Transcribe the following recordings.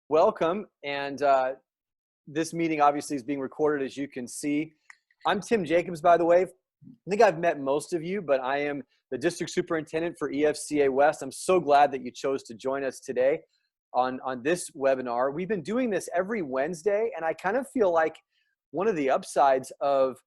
Welcome. And this meeting obviously is being recorded, as you can see. I'm Tim Jacobs, by the way. I think I've met most of you, but I am the district superintendent for EFCA West. I'm so glad that you chose to join us today on this webinar. We've been doing this every Wednesday, and I kind of feel like one of the upsides of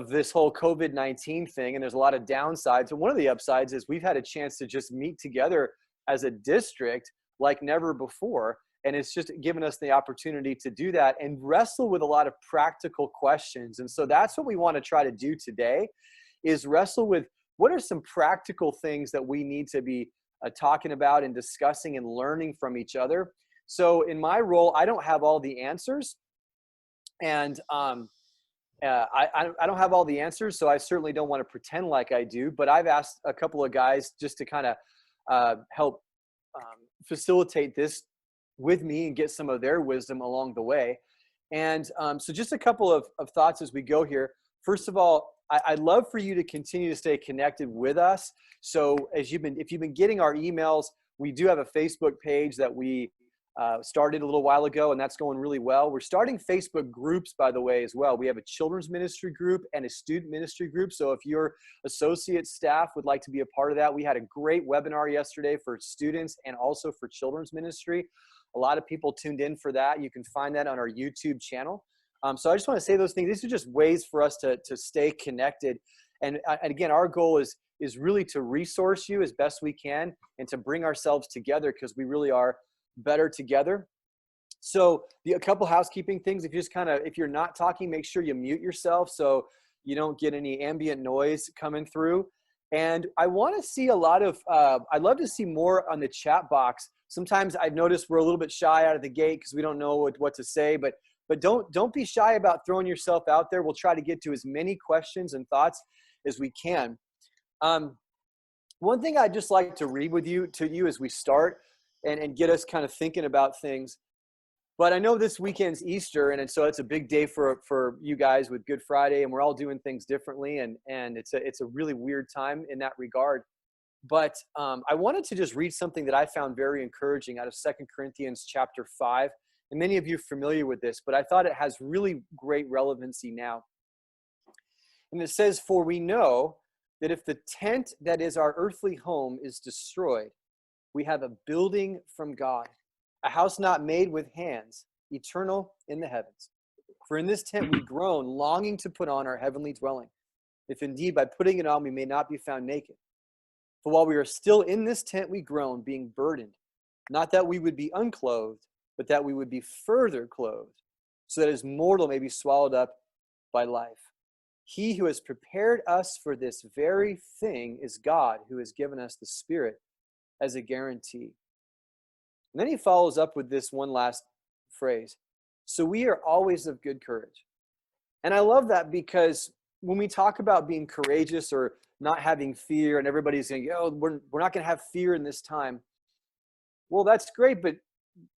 this whole COVID-19 thing, and there's a lot of downsides, and one of the upsides is we've had a chance to just meet together as a district like never before. And it's just given us the opportunity to do that and wrestle with a lot of practical questions. And so that's what we want to try to do today, is wrestle with what are some practical things that we need to be talking about and discussing and learning from each other. So in my role, I don't have all the answers. And I don't have all the answers, so I certainly don't want to pretend like I do. But I've asked a couple of guys just to kind of help facilitate this with me and get some of their wisdom along the way. And so just a couple of thoughts as we go here. First of all, I'd love for you to continue to stay connected with us. So if you've been getting our emails, we do have a Facebook page that we started a little while ago, and that's going really well. We're starting Facebook groups, by the way, as well. We have a children's ministry group and a student ministry group. So if your associate staff would like to be a part of that, we had a great webinar yesterday for students and also for children's ministry. A lot of people tuned in for that. You can find that on our YouTube channel. So I just want to say those things. These are just ways for us to stay connected. And again, our goal is really to resource you as best we can and to bring ourselves together, because we really are better together. So a couple housekeeping things. If you're not talking, make sure you mute yourself so you don't get any ambient noise coming through. And I want to see I'd love to see more on the chat box. Sometimes I've noticed we're a little bit shy out of the gate because we don't know what to say, but don't be shy about throwing yourself out there. We'll try to get to as many questions and thoughts as we can. One thing I'd just like to read to you as we start and get us kind of thinking about things. But I know this weekend's Easter, and so it's a big day for you guys with Good Friday, and we're all doing things differently, and it's a really weird time in that regard. But I wanted to just read something that I found very encouraging out of 2 Corinthians chapter 5. And many of you are familiar with this, but I thought it has really great relevancy now. And it says, "For we know that if the tent that is our earthly home is destroyed, we have a building from God, a house not made with hands, eternal in the heavens. For in this tent we groan, longing to put on our heavenly dwelling, if indeed by putting it on we may not be found naked. For while we are still in this tent we groan, being burdened, not that we would be unclothed, but that we would be further clothed, so that as mortal may be swallowed up by life. He who has prepared us for this very thing is God, who has given us the Spirit as a guarantee." And then he follows up with this one last phrase. "So we are always of good courage." And I love that, because when we talk about being courageous or not having fear, and everybody's saying, we're not going to have fear in this time. Well, that's great, but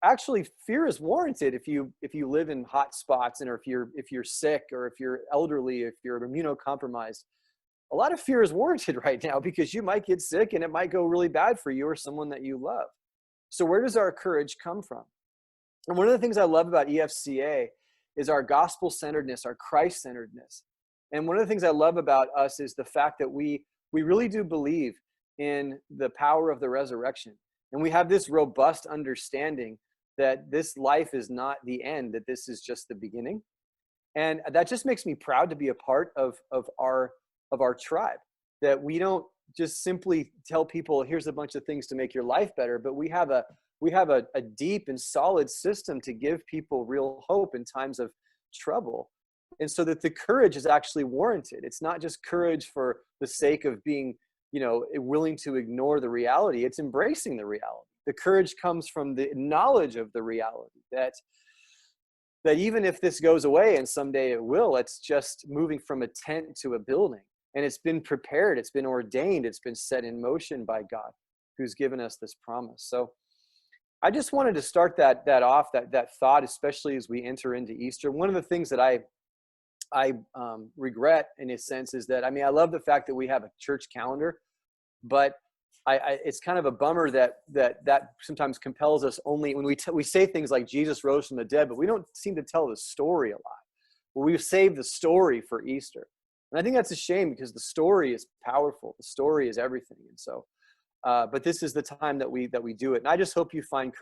actually fear is warranted if you live in hot spots, and or if you're sick, or if you're elderly, if you're immunocompromised. A lot of fear is warranted right now, because you might get sick and it might go really bad for you or someone that you love. So where does our courage come from? And one of the things I love about EFCA is our gospel-centeredness, our Christ-centeredness. And one of the things I love about us is the fact that we really do believe in the power of the resurrection. And we have this robust understanding that this life is not the end, that this is just the beginning. And that just makes me proud to be a part of our tribe, that we don't just simply tell people, here's a bunch of things to make your life better, but we have a deep and solid system to give people real hope in times of trouble. And so that the courage is actually warranted. It's not just courage for the sake of being, willing to ignore the reality. It's embracing the reality. The courage comes from the knowledge of the reality that even if this goes away, and someday it will, it's just moving from a tent to a building. And it's been prepared, it's been ordained, it's been set in motion by God, who's given us this promise. So I just wanted to start that off, that thought, especially as we enter into Easter. One of the things that I regret, in a sense, is that, I love the fact that we have a church calendar, but it's kind of a bummer that sometimes compels us only when we say things like Jesus rose from the dead, but we don't seem to tell the story a lot. Well, we've saved the story for Easter. And I think that's a shame because the story is powerful. The story is everything. And so, but this is the time that we do it. And I just hope you find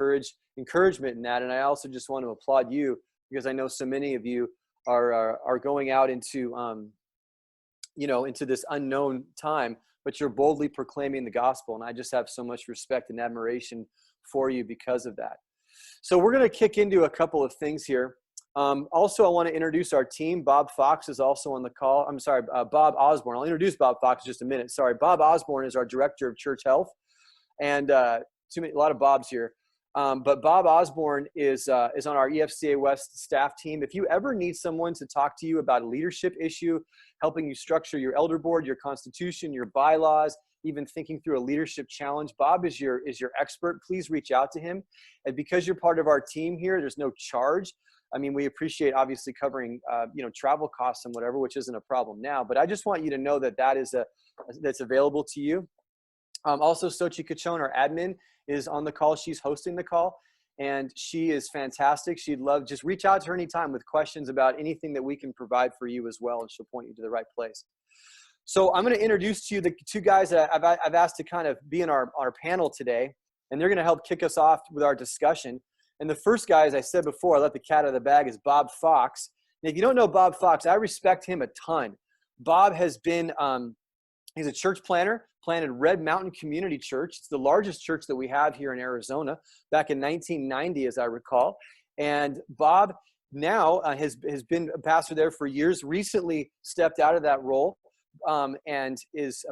encouragement in that. And I also just want to applaud you because I know so many of you are going out into, into this unknown time, but you're boldly proclaiming the gospel. And I just have so much respect and admiration for you because of that. So we're going to kick into a couple of things here. Also, I want to introduce our team. Bob Fox is also on the call. I'm sorry, Bob Osborne. I'll introduce Bob Fox in just a minute. Sorry, Bob Osborne is our Director of Church Health. And a lot of Bobs here. But Bob Osborne is on our EFCA West staff team. If you ever need someone to talk to you about a leadership issue, helping you structure your elder board, your constitution, your bylaws, even thinking through a leadership challenge, Bob is your expert. Please reach out to him. And because you're part of our team here, there's no charge. I mean, we appreciate obviously covering, travel costs and whatever, which isn't a problem now. But I just want you to know that's available to you. Also, Sochi Kachon, our admin, is on the call. She's hosting the call, and she is fantastic. She'd love, just reach out to her anytime with questions about anything that we can provide for you as well, and she'll point you to the right place. So I'm going to introduce to you the two guys that I've asked to kind of be in our panel today, and they're going to help kick us off with our discussion. And the first guy, as I said before, I let the cat out of the bag, is Bob Fox. And if you don't know Bob Fox, I respect him a ton. Bob has been, he's a church planner, planted Red Mountain Community Church. It's the largest church that we have here in Arizona back in 1990, as I recall. And Bob now has been a pastor there for years, recently stepped out of that role and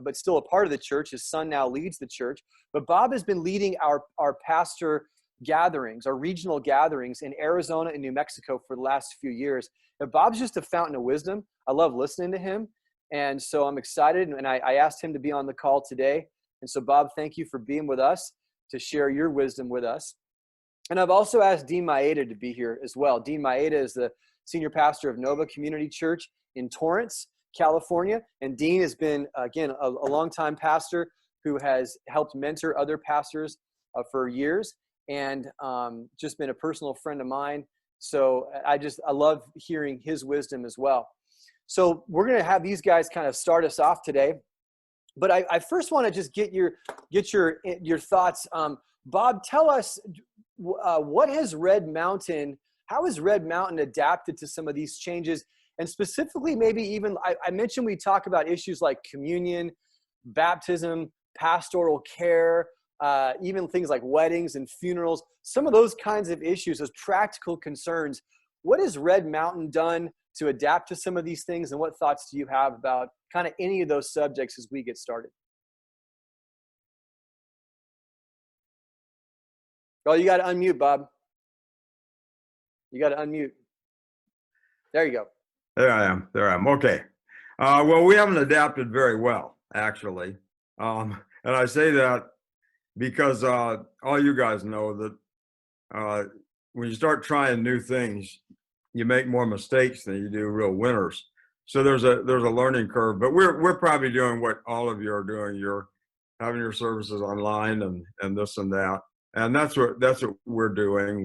but still a part of the church. His son now leads the church. But Bob has been leading our pastor gatherings, our regional gatherings in Arizona and New Mexico for the last few years. And Bob's just a fountain of wisdom. I love listening to him. And so I'm excited. And I asked him to be on the call today. And so Bob, thank you for being with us to share your wisdom with us. And I've also asked Dean Mayeda to be here as well. Dean Mayeda is the senior pastor of Nova Community Church in Torrance, California. And Dean has been, again, a longtime pastor who has helped mentor other pastors for years. And just been a personal friend of mine. So I love hearing his wisdom as well. So we're going to have these guys kind of start us off today. But I first want to just get your thoughts. Bob, tell us how has Red Mountain adapted to some of these changes? And specifically, maybe even, I mentioned we talk about issues like communion, baptism, pastoral care, even things like weddings and funerals, some of those kinds of issues, those practical concerns. What has Red Mountain done to adapt to some of these things? And what thoughts do you have about kind of any of those subjects as we get started? Oh, you got to unmute, Bob. You got to unmute. There you go. There I am. Okay. Well, we haven't adapted very well, actually. And I say that because all you guys know that when you start trying new things, you make more mistakes than you do real winners. So there's a learning curve, but we're probably doing what all of you are doing. You're having your services online and this and that, and that's what we're doing.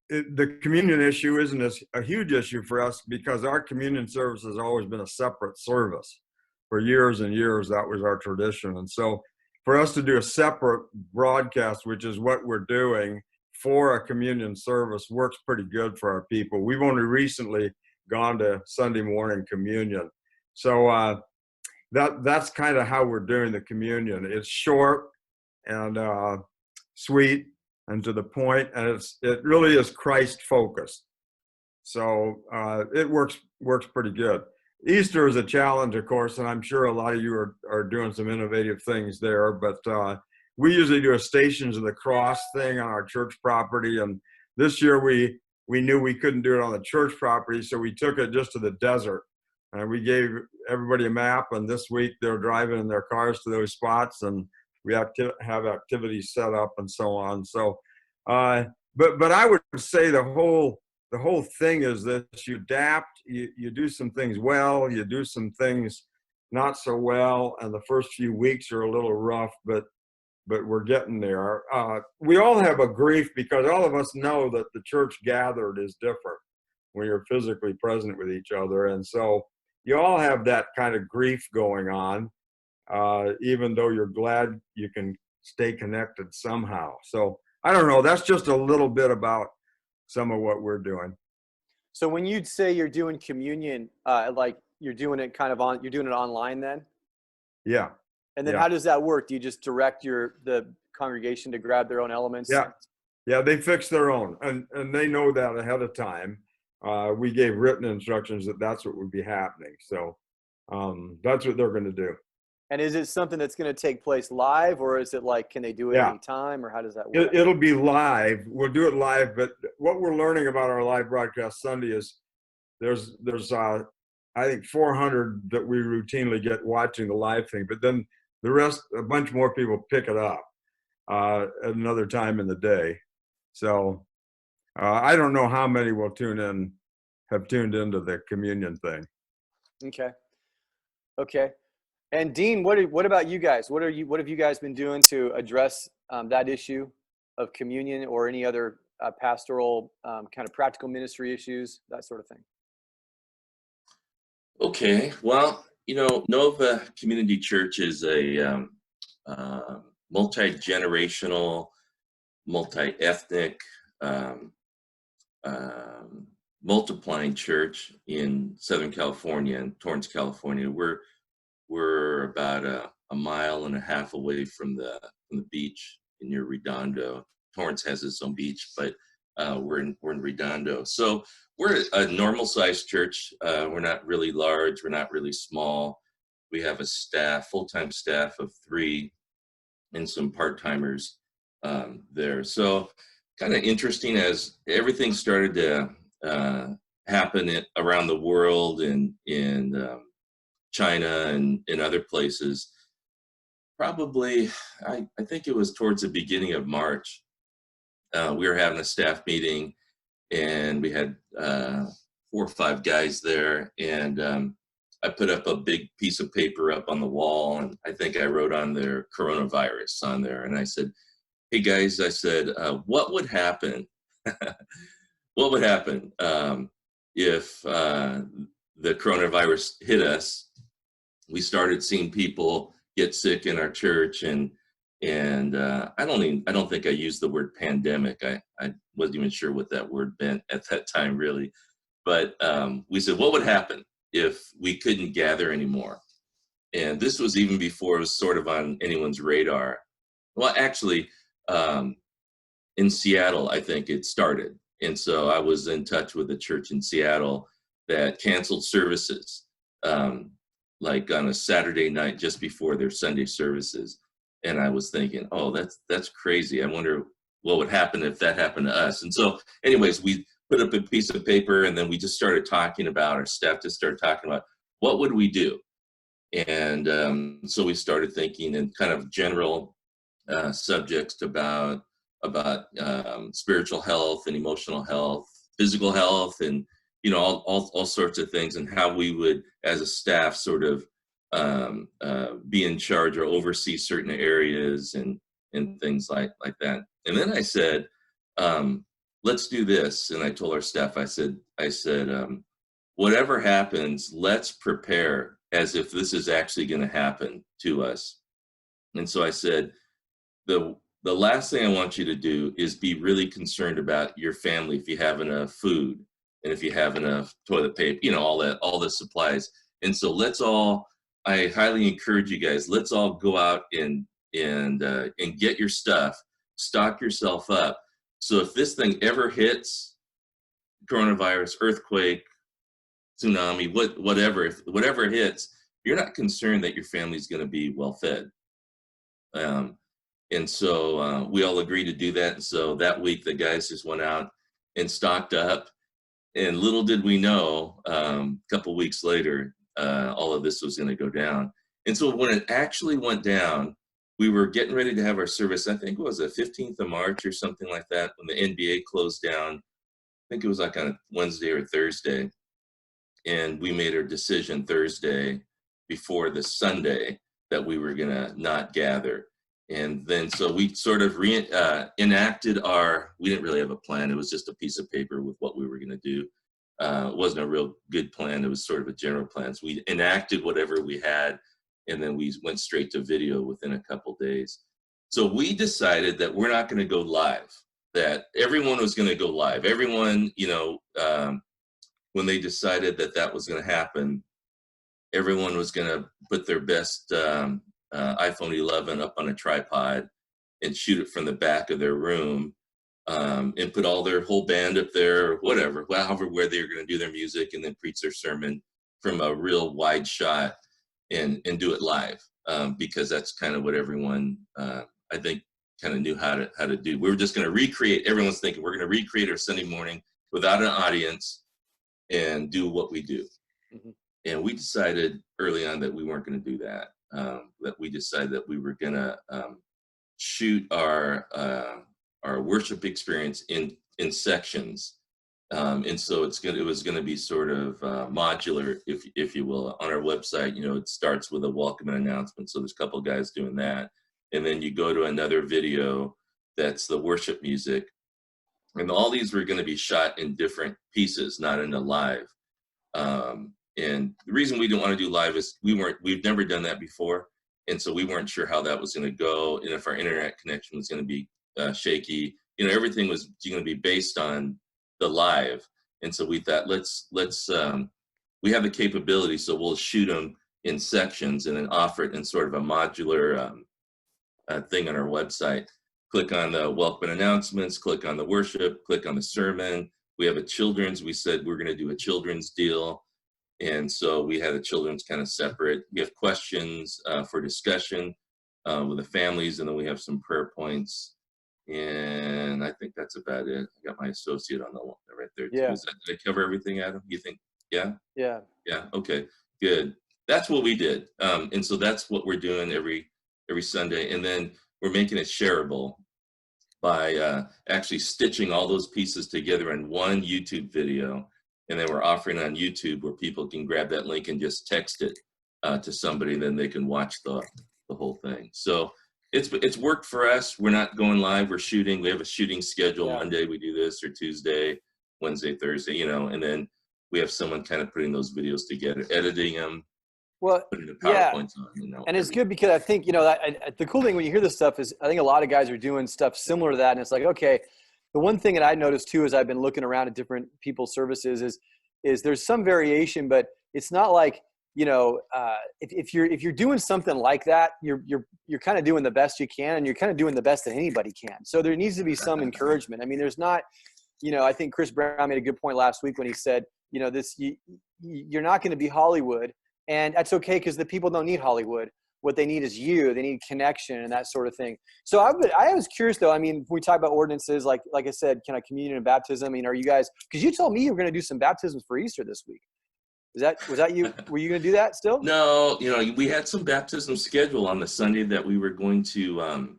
The communion issue isn't a huge issue for us because our communion service has always been a separate service. For years and years, that was our tradition. And so for us to do a separate broadcast, which is what we're doing for a communion service, works pretty good for our people. We've only recently gone to Sunday morning communion. So that's kind of how we're doing the communion. It's short and sweet and to the point, and it really is Christ focused. So it works pretty good. Easter is a challenge, of course, and I'm sure a lot of you are doing some innovative things there, but we usually do a Stations of the Cross thing on our church property, and this year we knew we couldn't do it on the church property, so we took it just to the desert. And we gave everybody a map, and this week they're driving in their cars to those spots, and we have activities set up and so on. So, but I would say the whole thing is that you adapt, you do some things well, you do some things not so well, and the first few weeks are a little rough, but we're getting there. We all have a grief because all of us know that the church gathered is different when you're physically present with each other, and so you all have that kind of grief going on, even though you're glad you can stay connected somehow. So I don't know. That's just a little bit about some of what we're doing. So when you'd say you're doing communion, like you're doing it you're doing it online then? Yeah. And then Yeah. how does that work? Do you just direct the congregation to grab their own elements? Yeah. Yeah. They fix their own, and they know that ahead of time. We gave written instructions that that's what would be happening. So that's what they're going to do. And is it something that's going to take place live, or is it like, can they do it Yeah. anytime, or how does that work? It'll be live. We'll do it live. But what we're learning about our live broadcast Sunday is there's I think 400 that we routinely get watching the live thing, but then the rest, a bunch more people pick it up at another time in the day. So I don't know how many will have tuned into the communion thing. Okay. Okay. And Dean, what about you guys? What have you guys been doing to address that issue of communion, or any other pastoral kind of practical ministry issues, that sort of thing? Okay, well, Nova Community Church is a multi-generational, multi-ethnic, um, multiplying church in Southern California, in Torrance, California. We're about a mile and a half away from the beach near Redondo. Torrance has its own beach, but we're in Redondo. So we're a normal sized church. We're not really large. We're not really small. We have a full-time staff of 3 and some part-timers there. So kind of interesting as everything started to happen around the world and in China and in other places. Probably, I think it was towards the beginning of March. We were having a staff meeting, and we had 4 or 5 guys there, and I put up a big piece of paper up on the wall, and I think I wrote on there coronavirus on there, and I said, hey guys, I said, what would happen what would happen if the coronavirus hit us? We started seeing people get sick in our church, and I don't think I used the word pandemic. I wasn't even sure what that word meant at that time, really. But we said, what would happen if we couldn't gather anymore? And this was even before it was sort of on anyone's radar. Well, actually, in Seattle, I think it started. And so I was in touch with a church in Seattle that canceled services, like on a Saturday night just before their Sunday services. And I was thinking, oh, that's crazy. I wonder what would happen if that happened to us. And so anyways, we put up a piece of paper, and then we just started talking about, our staff just started talking about, what would we do? And so we started thinking in kind of general subjects about spiritual health and emotional health, physical health, and all sorts of things, and how we would, as a staff, sort of be in charge or oversee certain areas and things like that. And then I said, let's do this. And I told our staff, I said, whatever happens, let's prepare as if this is actually going to happen to us. And so I said, the last thing I want you to do is be really concerned about your family, if you have enough food and if you have enough toilet paper, all the supplies. And so I highly encourage you guys, let's all go out and get your stuff, stock yourself up. So if this thing ever hits, coronavirus, earthquake, tsunami, whatever hits, you're not concerned that your family's going to be well fed. And so we all agreed to do that. And so that week, the guys just went out and stocked up. And little did we know, a couple weeks later, all of this was going to go down. And so when it actually went down, we were getting ready to have our service. I think it was the 15th of March or something like that, when the NBA closed down. I think it was like on a Wednesday or Thursday. And we made our decision Thursday before the Sunday that we were going to not gather. And then so we sort of enacted we didn't really have a plan. It was just a piece of paper with what we were going to do. It wasn't a real good plan. It was sort of a general plan. So we enacted whatever we had, and then we went straight to video within a couple days. So we decided that we're not going to go live, that everyone was going to go live. Everyone, when they decided that that was going to happen, everyone was going to put their best iPhone 11 up on a tripod and shoot it from the back of their room, and put all their whole band up there, or whatever, however, where they're going to do their music, and then preach their sermon from a real wide shot and do it live, because that's kind of what everyone, I think, kind of knew how to do. We were just going to recreate. Everyone's thinking we're going to recreate our Sunday morning without an audience and do what we do. Mm-hmm. And we decided early on that we weren't going to do that. That we decided that we were going to shoot our worship experience in sections, and so it was going to be sort of modular, if you will. On our website, it starts with a welcome and announcement. So there's a couple of guys doing that, and then you go to another video that's the worship music, and all these were going to be shot in different pieces, not in a live. And the reason we didn't want to do live is we've never done that before. And so we weren't sure how that was going to go. And if our internet connection was going to be shaky, everything was going to be based on the live. And so we thought, let's we have the capability, so we'll shoot them in sections and then offer it in sort of a modular thing on our website. Click on the welcome and announcements, click on the worship, click on the sermon. We have we said we're going to do a children's deal. And so we had the children's kind of separate. We have questions for discussion with the families, and then we have some prayer points. And I think that's about it. I got my associate on the right there too. Yeah. Did I cover everything, Adam? You think? Yeah? Yeah. Yeah. Okay, good. That's what we did. And so that's what we're doing every Sunday. And then we're making it shareable by actually stitching all those pieces together in one YouTube video. And then we're offering on YouTube where people can grab that link and just text it to somebody, and then they can watch the whole thing. So it's worked for us. We're not going live. We're shooting. We have a shooting schedule. Yeah. Monday we do this, or Tuesday, Wednesday, Thursday, and then we have someone kind of putting those videos together, editing them, putting the PowerPoints on. And it's good because I think, the cool thing when you hear this stuff is I think a lot of guys are doing stuff similar to that. And it's like, okay, the one thing that I noticed too, as I've been looking around at different people's services is there's some variation, but it's not like, if you're doing something like that, you're kind of doing the best you can, and you're kind of doing the best that anybody can. So there needs to be some encouragement. I mean, there's not, I think Chris Brown made a good point last week when he said, you're not going to be Hollywood, and that's okay, because the people don't need Hollywood. What they need is you. They need connection and that sort of thing. So I was curious though. I mean, when we talk about ordinances, like I said, kind of communion and baptism. I mean, are you guys? Because you told me you were going to do some baptisms for Easter this week. Was that you? Were you going to do that still? No, we had some baptisms scheduled on the Sunday that we were going to.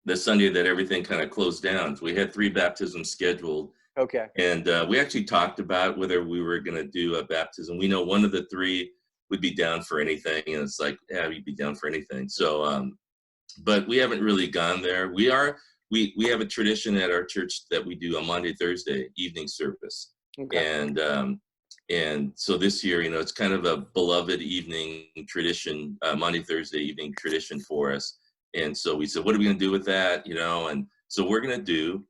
The Sunday that everything kind of closed down. So we had 3 baptisms scheduled. Okay. And we actually talked about whether we were going to do a baptism. We know one of the 3 would be down for anything, and it's like, yeah, you'd be down for anything. So, but we haven't really gone there. We have a tradition at our church that we do a Monday, Thursday evening service. Okay. And so this year, it's kind of a beloved evening tradition, Monday, Thursday evening tradition for us. And so we said, what are we going to do with that? And so we're going to do,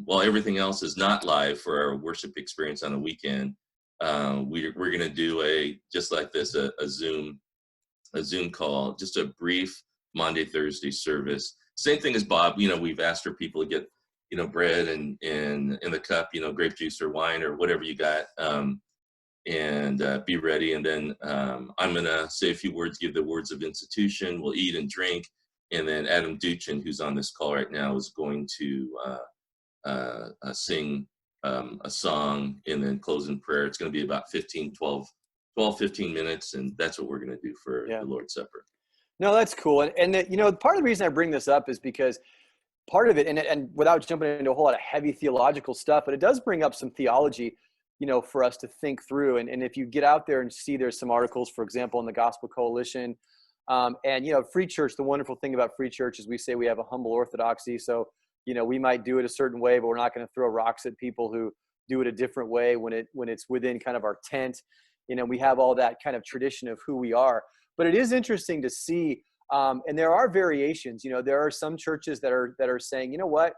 while everything else is not live for our worship experience on the weekend, we're going to do just like this, a Zoom call, just a brief Monday, Thursday service. Same thing as Bob, we've asked for people to get, bread and in the cup, grape juice or wine or whatever you got, and be ready. And then I'm going to say a few words, give the words of institution. We'll eat and drink. And then Adam Duchin, who's on this call right now, is going to sing a song and then close in prayer. It's going to be about 15 minutes, and that's what we're going to do for the Lord's Supper. No, that's cool. And part of the reason I bring this up is because part of it, and without jumping into a whole lot of heavy theological stuff, but it does bring up some theology. for us to think through. And if you get out there and see, there's some articles, for example, in the Gospel Coalition, and, Free Church, the wonderful thing about Free Church is we say we have a humble orthodoxy. So, we might do it a certain way, but we're not going to throw rocks at people who do it a different way when it's within kind of our tent. We have all that kind of tradition of who we are. But it is interesting to see, and there are variations. There are some churches that are saying, what,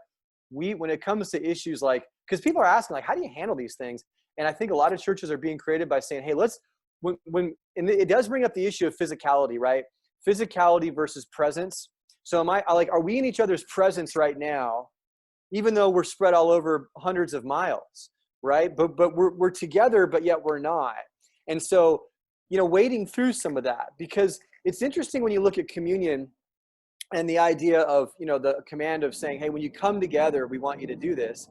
when it comes to issues like, because people are asking, like, how do you handle these things? And I think a lot of churches are being creative by saying, hey, and it does bring up the issue of physicality, right? Physicality versus presence. So are we in each other's presence right now, even though we're spread all over hundreds of miles, right? But we're together, but yet we're not. And so, wading through some of that, because it's interesting when you look at communion and the idea of, the command of saying, hey, when you come together, we want you to do this.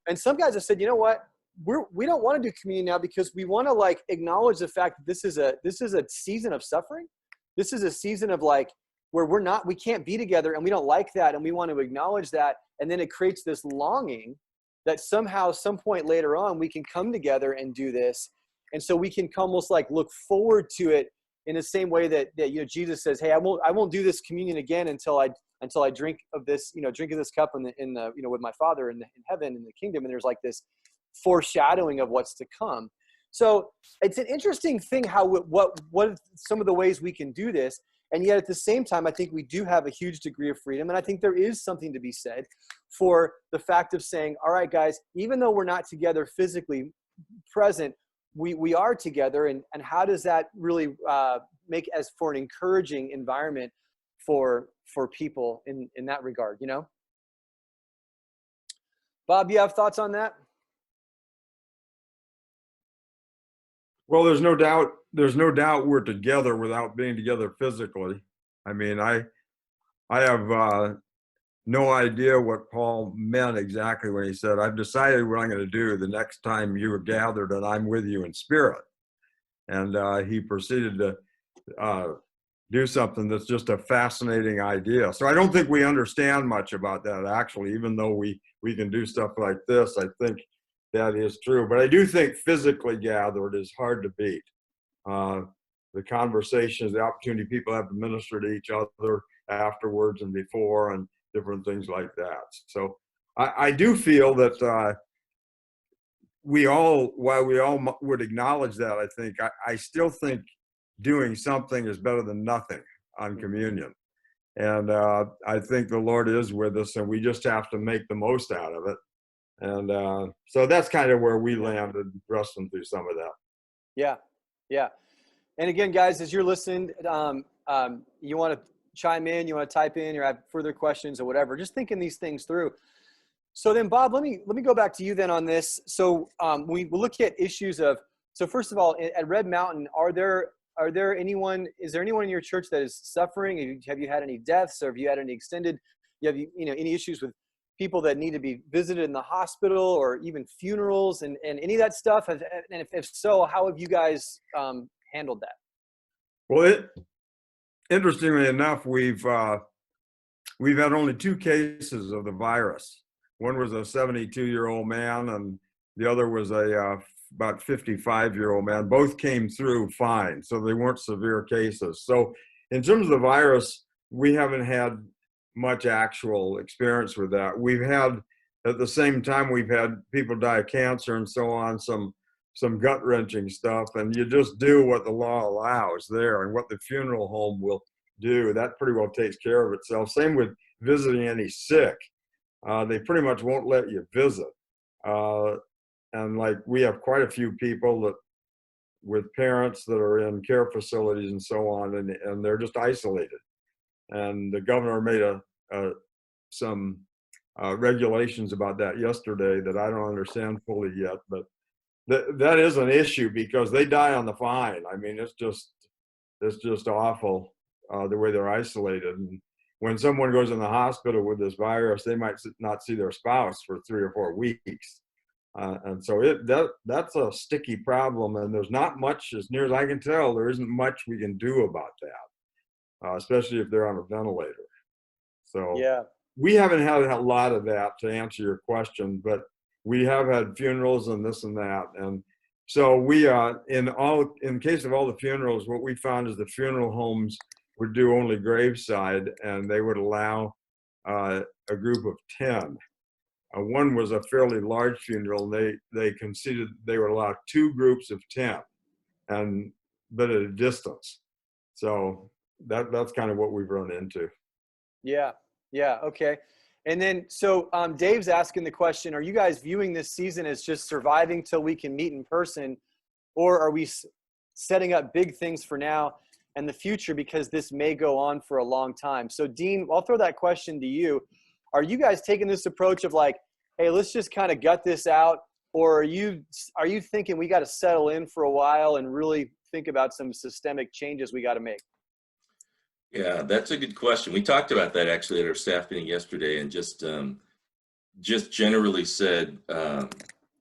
And some guys have said, you know what? We don't want to do communion now because we want to acknowledge the fact that this is a season of suffering. This is a season of where we can't be together, and we don't like that, and we want to acknowledge that. And then it creates this longing that somehow, some point later on, we can come together and do this. And so we can almost look forward to it in the same way that Jesus says, hey, I won't do this communion again until I drink of this, drink of this cup in the with my Father in heaven, in the kingdom. And there's this foreshadowing of what's to come. So it's an interesting thing how what some of the ways we can do this. And yet at the same time, I think we do have a huge degree of freedom. And I think there is something to be said for the fact of saying, all right, guys, even though we're not together physically present, we are together. And how does that really make as for an encouraging environment for people in that regard, Bob, you have thoughts on that? Well, there's no doubt we're together without being together physically. I mean, I have no idea what Paul meant exactly when he said, I've decided what I'm going to do the next time you are gathered and I'm with you in spirit. And he proceeded to do something that's just a fascinating idea. So I don't think we understand much about that, actually, even though we can do stuff like this. I think that is true. But I do think physically gathered is hard to beat. The conversations, the opportunity people have to minister to each other afterwards and before, and different things like that. So I do feel that while we all would acknowledge that, I think, I still think doing something is better than nothing on communion. And I think the Lord is with us, and we just have to make the most out of it. And so that's kind of where we landed, wrestling through some of that. Yeah, yeah. And again, guys, as you're listening, you want to chime in, you want to type in, or have further questions or whatever, just thinking these things through. So then, Bob, let me go back to you then on this. So we look at issues of, so first of all, at Red Mountain, is there anyone in your church that is suffering? Have you had any deaths, or have you had any extended, any issues with people that need to be visited in the hospital, or even funerals and any of that stuff? And if so, how have you guys handled that? Well, interestingly enough, we've had only 2 cases of the virus. One was a 72-year-old man, and the other was a about 55-year-old man. Both came through fine, so they weren't severe cases. So in terms of the virus, we haven't had much actual experience with that. We've had, at the same time, we've had people die of cancer and so on, some gut-wrenching stuff, and you just do what the law allows there, and what the funeral home will do. That pretty well takes care of itself. Same with visiting any sick. They pretty much won't let you visit. And we have quite a few people that with parents that are in care facilities and so on, and they're just isolated. And the governor made some regulations about that yesterday that I don't understand fully yet, but that is an issue because they die on the vine. I mean, it's just awful the way they're isolated. And when someone goes in the hospital with this virus, they might not see their spouse for 3 or 4 weeks. And so that's a sticky problem, and there's not much, as near as I can tell, there isn't much we can do about that, especially if they're on a ventilator. So yeah, we haven't had a lot of that, to answer your question, but we have had funerals and this and that. And so we, in case of all the funerals, what we found is the funeral homes would do only graveside, and they would allow a group of 10. One was a fairly large funeral. They conceded they would allow 2 groups of 10, but at a distance. So that's kind of what we've run into. Yeah. Yeah. Okay. And then, so Dave's asking the question, are you guys viewing this season as just surviving till we can meet in person, or are we setting up big things for now and the future, because this may go on for a long time? So Dean, I'll throw that question to you. Are you guys taking this approach of like, hey, let's just kind of gut this out? Or are you thinking we got to settle in for a while and really think about some systemic changes we got to make? Yeah, that's a good question. We talked about that actually at our staff meeting yesterday, and just generally said,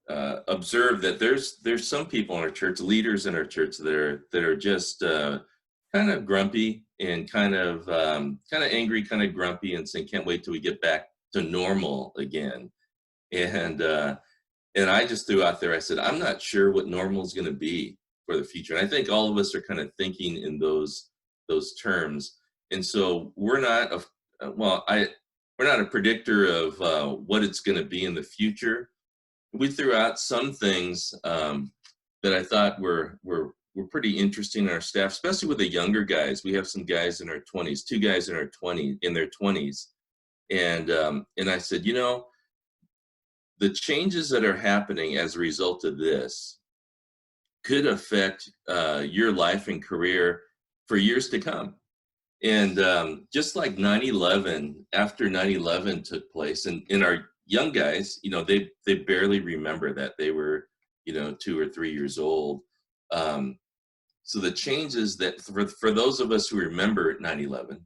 observed that there's some people in our church, leaders in our church, that are just kind of grumpy and kind of angry, kind of grumpy, and saying, "Can't wait till we get back to normal again." And I just threw out there, I said, I'm not sure what normal is going to be for the future. And I think all of us are kind of thinking in those terms. And so we're not a predictor of what it's going to be in the future. We threw out some things that I thought were pretty interesting in our staff, especially with the younger guys. We have some guys in our 20s, 2 guys in their 20s, and I said, the changes that are happening as a result of this could affect your life and career for years to come. And just like 9/11, after 9/11 took place, and in our young guys, they barely remember that. They were, 2 or 3 years old. So the changes that, for those of us who remember 9/11,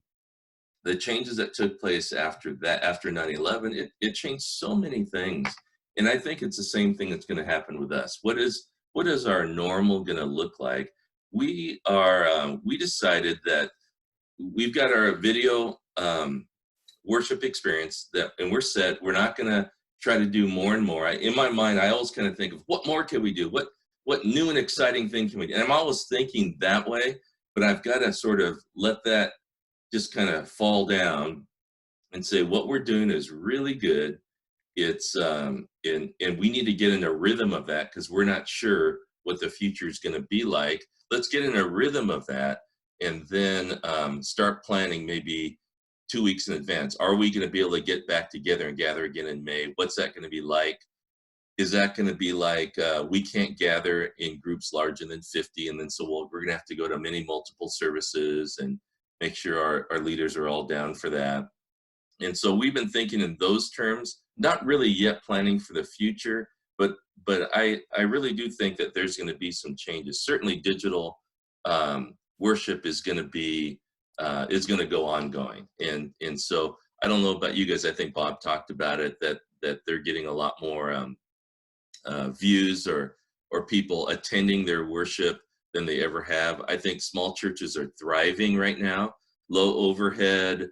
the changes that took place after 9/11, it changed so many things. And I think it's the same thing that's going to happen with us. What is our normal going to look like? We decided that we've got our video worship experience, and we're set. We're not going to try to do more and more. In my mind, I always kind of think of what more can we do? What new and exciting thing can we do? And I'm always thinking that way, but I've got to sort of let that just kind of fall down and say what we're doing is really good. It's and we need to get in a rhythm of that, because we're not sure what the future is going to be like. Let's get in a rhythm of that, and then start planning maybe 2 weeks in advance. Are we going to be able to get back together and gather again in May? What's that going to be like? Is that going to be like we can't gather in groups larger than 50, and then we're going to have to go to multiple services and make sure our leaders are all down for that. And so we've been thinking in those terms, not really yet planning for the future, but I really do think that there's going to be some changes. Certainly digital worship is going to go ongoing. And so I don't know about you guys. I think Bob talked about it, that they're getting a lot more views or people attending their worship than they ever have. I think small churches are thriving right now, low overhead,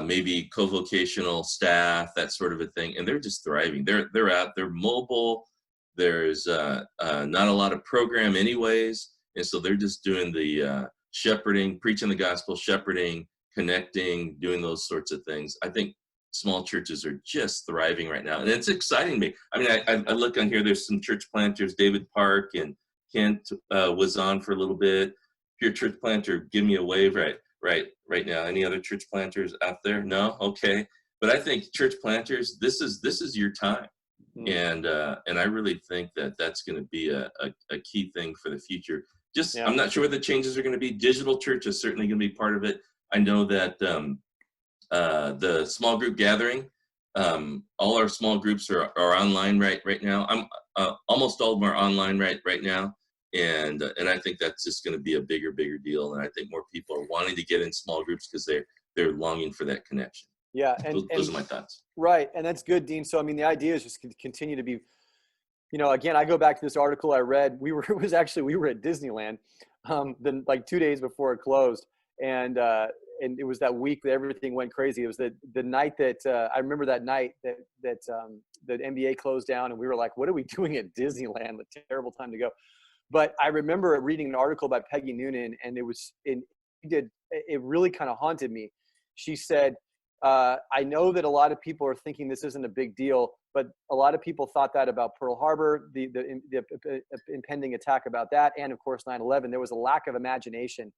maybe co-vocational staff, that sort of a thing, and they're just thriving. They're out, they're mobile. There's not a lot of program anyways, and so they're just doing the shepherding, preaching the gospel, shepherding, connecting, doing those sorts of things. I think small churches are just thriving right now, and it's exciting me. I mean, I look on here, there's some church planters, David Park and Kent was on for a little bit. If you're a church planter, give me a wave right now. Any other church planters out there? No? Okay. But I think church planters, this is your time. And I really think that that's going to be a key thing for the future. Yeah. I'm not sure what the changes are going to be. Digital church is certainly going to be part of it. I know that the small group gathering, all our small groups are online right now. Almost all of them are online right now. And I think that's just going to be a bigger deal. And I think more people are wanting to get in small groups because they're longing for that connection. Yeah. Those are my thoughts. Right. And that's good, Dean. So, I mean, the idea is just to continue to be, again, I go back to this article I read. We were at Disneyland, then like 2 days before it closed. And and it was that week that everything went crazy. It was the night that I remember that night that the NBA closed down, and we were like, what are we doing at Disneyland? A terrible time to go. But I remember reading an article by Peggy Noonan, and it really kind of haunted me. She said, I know that a lot of people are thinking this isn't a big deal, but a lot of people thought that about Pearl Harbor, the impending attack about that, and of course 9/11. There was a lack of imagination,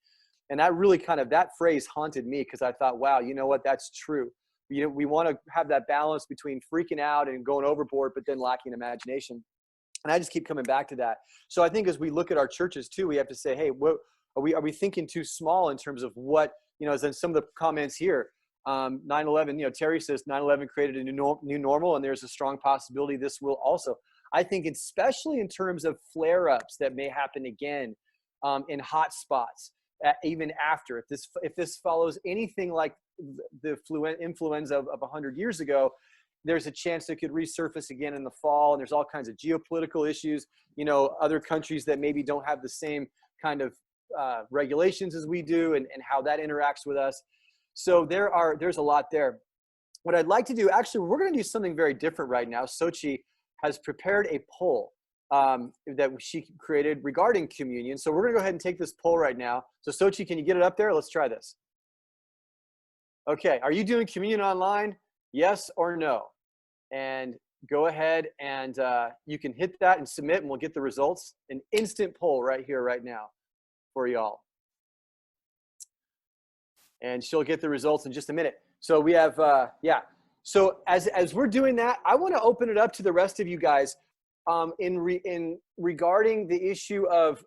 and that really that phrase haunted me, because I thought, wow, you know what, that's true. We want to have that balance between freaking out and going overboard, but then lacking imagination. And I just keep coming back to that. So I think as we look at our churches too, we have to say, hey, what are we thinking too small in terms of what, as in some of the comments here, 9/11, Terry says 9/11 created a new normal, and there's a strong possibility this will also. I think especially in terms of flare-ups that may happen again in hot spots, even after, if this follows anything like the influenza of 100 years ago, there's a chance it could resurface again in the fall. And there's all kinds of geopolitical issues, other countries that maybe don't have the same kind of regulations as we do, and how that interacts with us. So there's a lot there. What I'd like to do, actually, we're going to do something very different right now. Sochi has prepared a poll that she created regarding communion. So we're going to go ahead and take this poll right now. So Sochi, can you get it up there? Let's try this. Okay. Are you doing communion online? Yes or no? And go ahead and you can hit that and submit, and we'll get the results. An instant poll right here, right now for y'all. And she'll get the results in just a minute. So we have, So as we're doing that, I want to open it up to the rest of you guys in regarding the issue of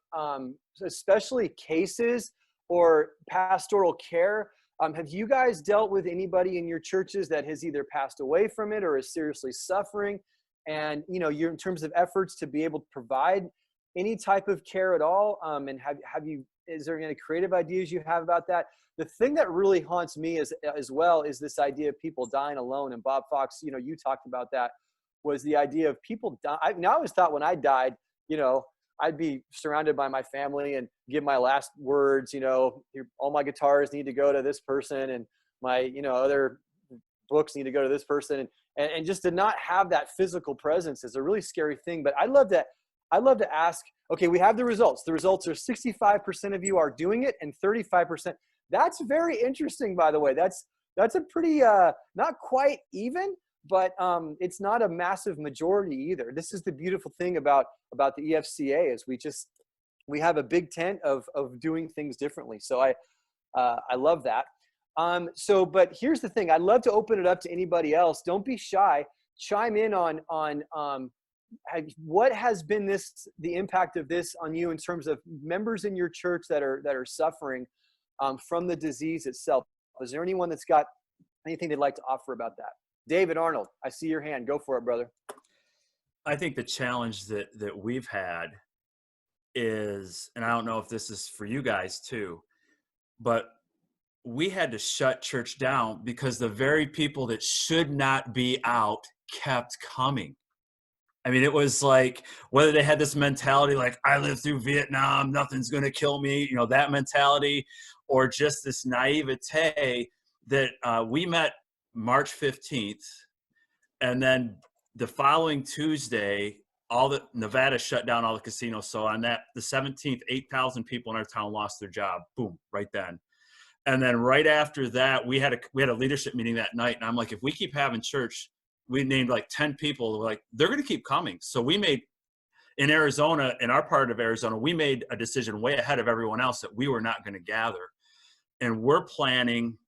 especially cases or pastoral care. Have you guys dealt with anybody in your churches that has either passed away from it or is seriously suffering? And, you're in terms of efforts to be able to provide any type of care at all. And is there any creative ideas you have about that? The thing that really haunts me as well is this idea of people dying alone. And Bob Fox, you talked about that, was the idea of people die. I always thought when I died, I'd be surrounded by my family and give my last words, all my guitars need to go to this person, and my, other books need to go to this person. And just to not have that physical presence is a really scary thing. But I'd love to ask, okay, we have the results. The results are 65% of you are doing it and 35%. That's very interesting, by the way. That's a pretty, not quite even, but it's not a massive majority either. This is the beautiful thing about the EFCA is we have a big tent of doing things differently. So I love that. But here's the thing. I'd love to open it up to anybody else. Don't be shy. Chime in on what has been the impact of this on you in terms of members in your church that are suffering from the disease itself. Is there anyone that's got anything they'd like to offer about that? David Arnold, I see your hand. Go for it, brother. I think the challenge that we've had is, and I don't know if this is for you guys too, but we had to shut church down because the very people that should not be out kept coming. I mean, it was like, whether they had this mentality like, I lived through Vietnam, nothing's going to kill me, that mentality, or just this naivete that we met March 15th. And then the following Tuesday, Nevada shut down all the casinos. So on the 17th, 8,000 people in our town lost their job. Boom, right then. And then right after that, we had a leadership meeting that night. And I'm like, if we keep having church, we named like 10 people. We're like, they're going to keep coming. So we made, in Arizona, in our part of Arizona, we made a decision way ahead of everyone else that we were not going to gather. And we're planning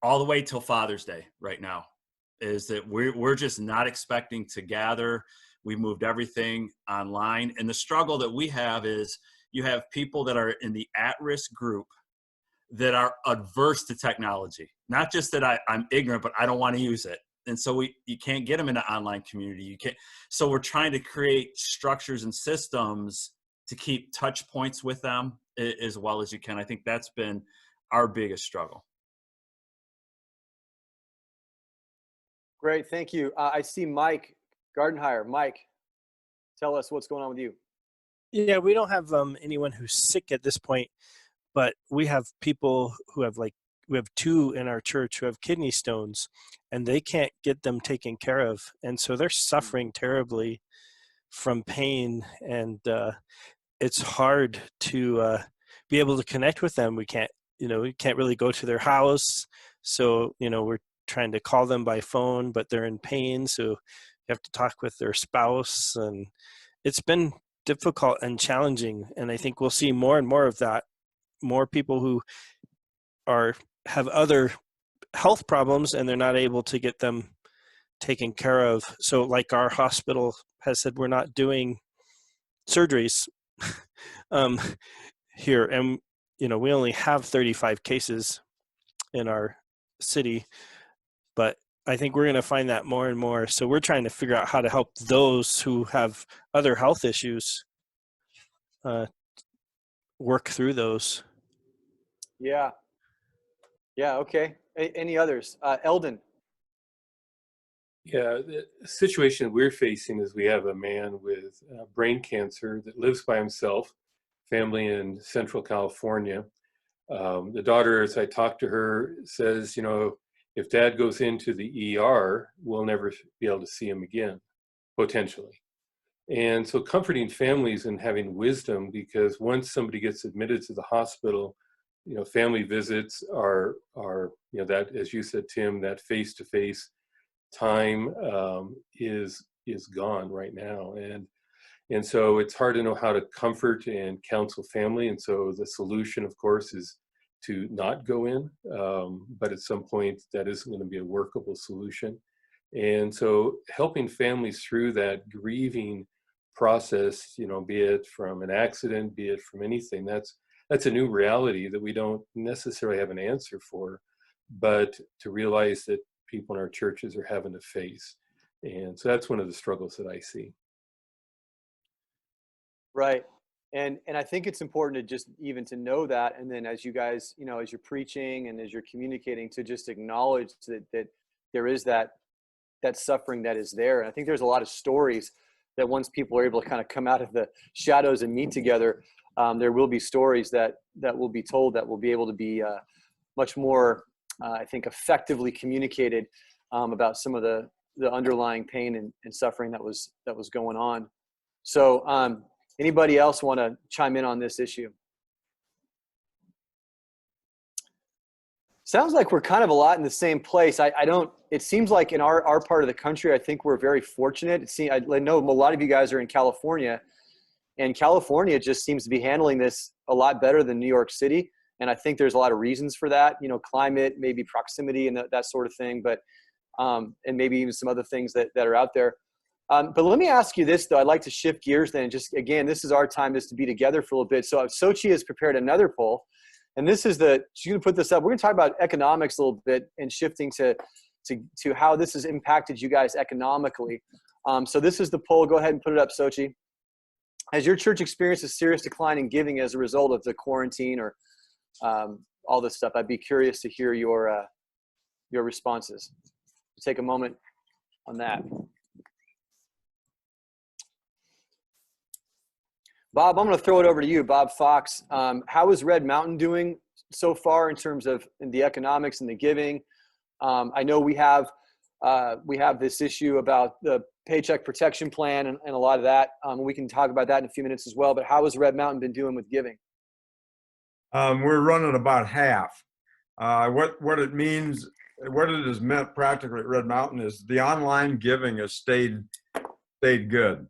all the way till Father's Day right now, is that we're just not expecting to gather. We moved everything online. And the struggle that we have is you have people that are in the at-risk group that are adverse to technology. Not just that I'm ignorant, but I don't want to use it. And so you can't get them in an online community. You can't. So we're trying to create structures and systems to keep touch points with them as well as you can. I think that's been our biggest struggle. Great, thank you. I see Mike Gardenhire. Mike, tell us what's going on with you. Yeah, we don't have anyone who's sick at this point, but we have people who have like we have two in our church who have kidney stones, and they can't get them taken care of, and so they're suffering terribly from pain, and it's hard to be able to connect with them. We can't really go to their house, so we're trying to call them by phone, but they're in pain, so you have to talk with their spouse, and it's been difficult and challenging. And I think we'll see more and more of that, more people who have other health problems and they're not able to get them taken care of. So like our hospital has said, we're not doing surgeries here, and we only have 35 cases in our city, but I think we're going to find that more and more. So we're trying to figure out how to help those who have other health issues work through those. Yeah. Okay. Any others? Eldon. Yeah, the situation we're facing is we have a man with brain cancer that lives by himself, family in Central California. The daughter, as I talked to her, says, if dad goes into the ER, we'll never be able to see him again, potentially. And so comforting families and having wisdom, because once somebody gets admitted to the hospital, family visits are that, as you said, Tim, that face-to-face time is gone right now. And so it's hard to know how to comfort and counsel family. And so the solution, of course, is to not go in, but at some point that isn't going to be a workable solution. And so helping families through that grieving process, be it from an accident, be it from anything, that's a new reality that we don't necessarily have an answer for, but to realize that people in our churches are having to face. And so that's one of the struggles that I see. Right. And I think it's important to just even to know that. And then as you guys, as you're preaching and as you're communicating, to just acknowledge that there is that suffering that is there. And I think there's a lot of stories that once people are able to kind of come out of the shadows and meet together, there will be stories that will be told that will be able to be much more, I think, effectively communicated about some of the underlying pain and suffering that was going on. So anybody else want to chime in on this issue? Sounds like we're kind of a lot in the same place. It seems like in our part of the country, I think we're very fortunate. I know a lot of you guys are in California, and California just seems to be handling this a lot better than New York City. And I think there's a lot of reasons for that, climate, maybe proximity and that sort of thing, but and maybe even some other things that are out there. But let me ask you this, though. I'd like to shift gears then. Just again, this is our time just to be together for a little bit. So Sochi has prepared another poll, and this is she's going to put this up. We're going to talk about economics a little bit and shifting to how this has impacted you guys economically. So this is the poll. Go ahead and put it up, Sochi. Has your church experienced a serious decline in giving as a result of the quarantine or all this stuff? I'd be curious to hear your responses. Take a moment on that. Bob, I'm going to throw it over to you, Bob Fox. How is Red Mountain doing so far in terms of the economics and the giving? I know we have this issue about the Paycheck Protection Plan and a lot of that. We can talk about that in a few minutes as well. But how has Red Mountain been doing with giving? We're running about half. What it means, what it has meant practically at Red Mountain is the online giving has stayed good.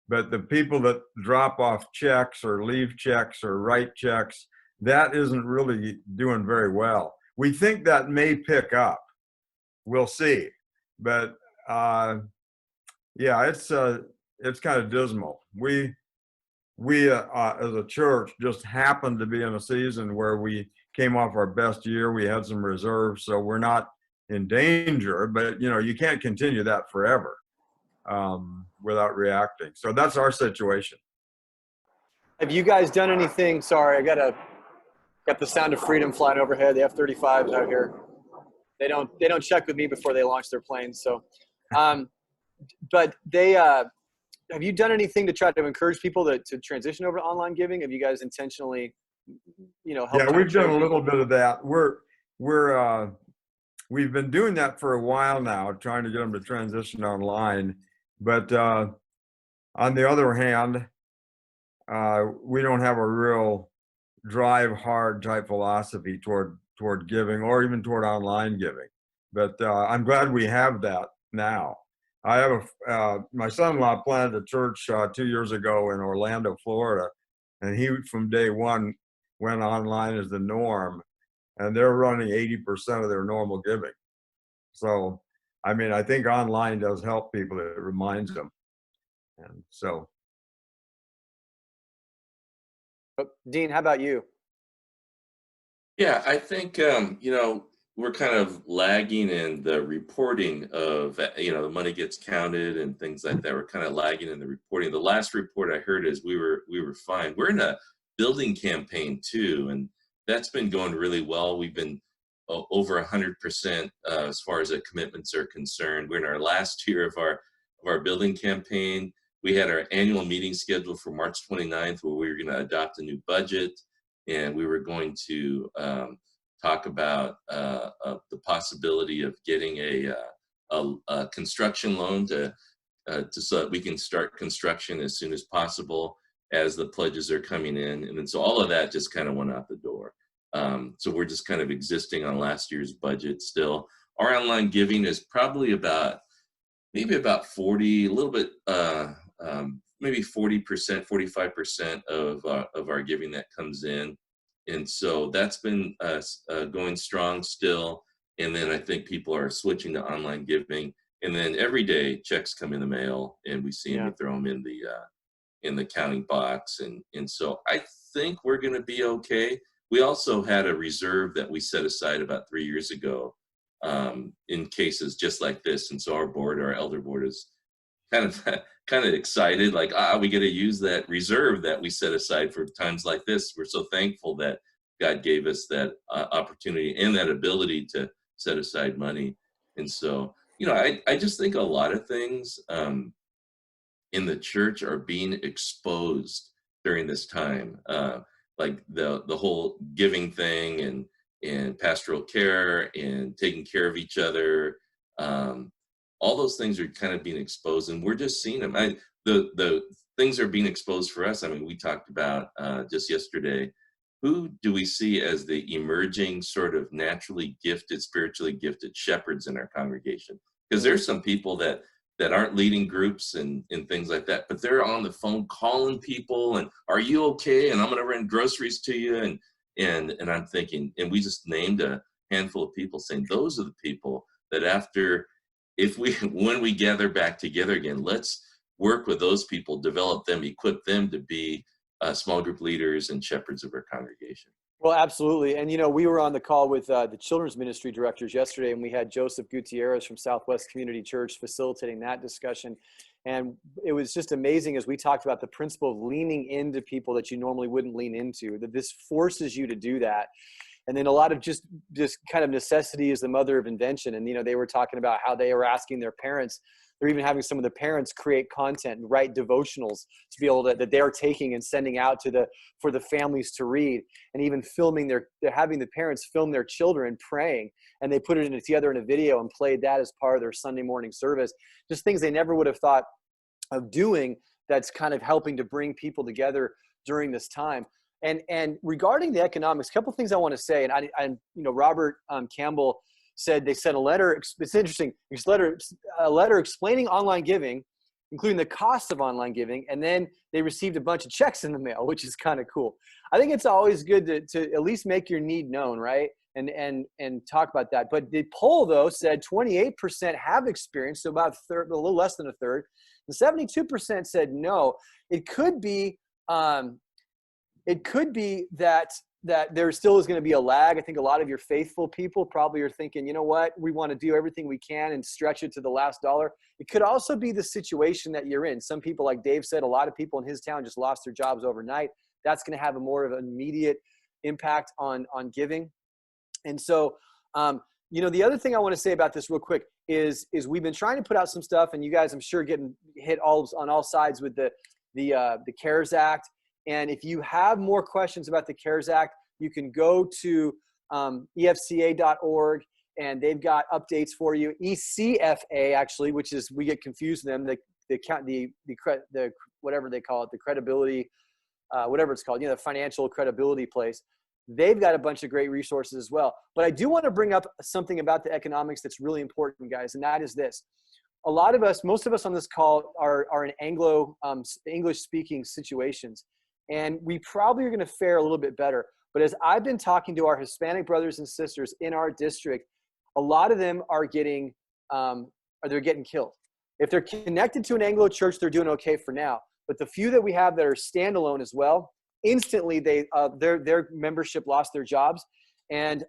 But the people that drop off checks or leave checks or write checks, that isn't really doing very well. We think that may pick up. We'll see. But yeah, it's kind of dismal. We as a church just happened to be in a season where we came off our best year. We had some reserves, so we're not in danger. But you can't continue that forever without reacting. So that's our situation. Have you guys done anything? Sorry, I got the sound of freedom flying overhead. The F-35s out here. They don't check with me before they launch their planes. So, but they have you done anything to try to encourage people to transition over to online giving? Have you guys intentionally, helped? Yeah, we've done a little bit of that. we've been doing that for a while now, trying to get them to transition online. But on the other hand, we don't have a real drive hard type philosophy toward giving, or even toward online giving. But I'm glad we have that now. I have my son-in-law planted a church 2 years ago in Orlando, Florida, and he from day one went online as the norm, and they're running 80% of their normal giving. So, I mean, I think online does help people. It reminds them, and so. Dean, how about you? Yeah, I think we're kind of lagging in the reporting of the money gets counted and things like that. We're kind of lagging in the reporting. The last report I heard is we were fine. We're in a building campaign too, and that's been going really well. We've been over 100% as far as the commitments are concerned. We're in our last year of our building campaign. We had our annual meeting scheduled for March 29th, where we were going to adopt a new budget, and we were going to talk about the possibility of getting a construction loan to so that we can start construction as soon as possible as the pledges are coming in. And then so all of that just kind of went out the door. So we're just kind of existing on last year's budget still. Our online giving is probably maybe about 40, a little bit, maybe 40%, 45% of our giving that comes in. And so that's been going strong still. And then I think people are switching to online giving. And then every day checks come in the mail, and we see them, we throw them in the counting box. And so I think we're going to be okay. We also had a reserve that we set aside about 3 years ago in cases just like this. And so our elder board is kind of excited, like, we get to use that reserve that we set aside for times like this. We're so thankful that God gave us that opportunity and that ability to set aside money. And so, I just think a lot of things in the church are being exposed during this time, like the whole giving thing and pastoral care and taking care of each other. All those things are kind of being exposed, and we're just seeing them. The things are being exposed for us. I mean, we talked about just yesterday, who do we see as the emerging sort of naturally gifted, spiritually gifted shepherds in our congregation? Because there's some people that aren't leading groups and things like that, but they're on the phone calling people and, are you okay? And I'm going to run groceries to you. And I'm thinking, and we just named a handful of people, saying those are the people that when we gather back together again, let's work with those people, develop them, equip them to be small group leaders and shepherds of our congregation. Well, absolutely. And, we were on the call with the children's ministry directors yesterday, and we had Joseph Gutierrez from Southwest Community Church facilitating that discussion. And it was just amazing as we talked about the principle of leaning into people that you normally wouldn't lean into, that this forces you to do that. And then a lot of just kind of necessity is the mother of invention. And, they were talking about how they were asking their parents, they're even having some of the parents create content and write devotionals to be able to, that they're taking and sending out for the families to read, and even they're having the parents film their children praying, and they put it together in a video and played that as part of their Sunday morning service. Just things they never would have thought of doing, that's kind of helping to bring people together during this time. And regarding the economics, a couple of things I want to say, and Robert Campbell said they sent a letter. It's interesting. A letter explaining online giving, including the cost of online giving, and then they received a bunch of checks in the mail, which is kind of cool. I think it's always good to at least make your need known, right? And talk about that. But the poll though said 28% have experienced, so about a little less than a third, and 72% said no. It could be that there still is going to be a lag. I think a lot of your faithful people probably are thinking, you know what, we want to do everything we can and stretch it to the last dollar. It could also be the situation that you're in. Some people, like Dave said, a lot of people in his town just lost their jobs overnight. That's going to have a more of an immediate impact on giving. And so, the other thing I want to say about this real quick is we've been trying to put out some stuff, and you guys, I'm sure, getting hit on all sides with the CARES Act. And if you have more questions about the CARES Act, you can go to EFCA.org, and they've got updates for you. ECFA, actually, which is, we get confused with them, the whatever they call it, the credibility, whatever it's called, the financial credibility place. They've got a bunch of great resources as well. But I do want to bring up something about the economics that's really important, guys, and that is this. A lot of us, most of us on this call are in English-speaking situations, and we probably are going to fare a little bit better. But as I've been talking to our Hispanic brothers and sisters in our district, a lot of them are getting killed. If they're connected to an Anglo church, they're doing okay for now. But the few that we have that are standalone as well, instantly their membership lost their jobs, and